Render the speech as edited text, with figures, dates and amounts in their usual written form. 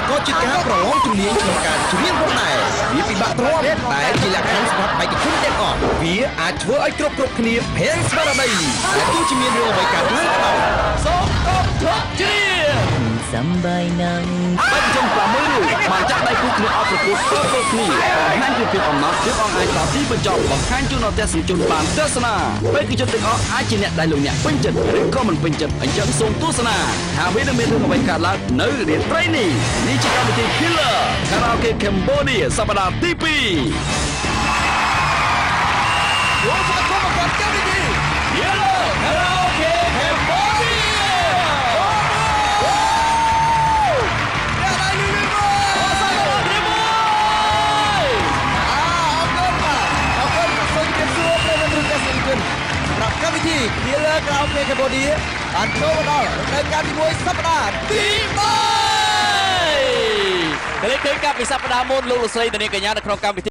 ក៏ជាការប្រឡងជំនាញក្នុងការច្រៀងផងដែរវាពិបាកទ្រាំតែជាលក្ខខណ្ឌសម្រាប់បេក្ខជនទាំងអស់វាអាចធ្វើឲ្យគ្រប់គ្នាភាំងស្មារតីតែទោះជាមានរឿងអ្វីកើតឡើងក៏ដោយសូមអបធរជាសំបីនឹងបេក្ខជន6រូបបានចាក់ដៃគូគ្នាអត់ប្រកួតគ្រប់គ្នាបង្ហាញពីភាពអំណត់ជឿអង្អាចដល់ទីបញ្ចប់បង្ហាញជូនដល់ទស្សនិកជនបានទស្សនាបេក្ខជនទាំងអស់អាចជាអ្នកដែលលោកអ្នកពេញចិត្តឬក៏មិនពេញចិត្តអញ្ចឹងសូមទស្សនាថាវានឹងមានរឿងអ្វីកើតឡើងនៅរាត្រីនេះនេះជាកម្មវិធី Killer Karaoke Cambodia សប្តាហ៍ទី2ចូលមកប្រកបកម្មវិធី Killer Karaoke Cambodia កម្មវិធី Killer Karaoke Cambodia បានចូលមកដល់រដូវកាលទី1សប្តាហ៍ទី3កលេចឃើញកាលពីសប្តាហ៍មុនលោកលោកស្រីតានាកញ្ញានៅក្នុងកម្មវិធី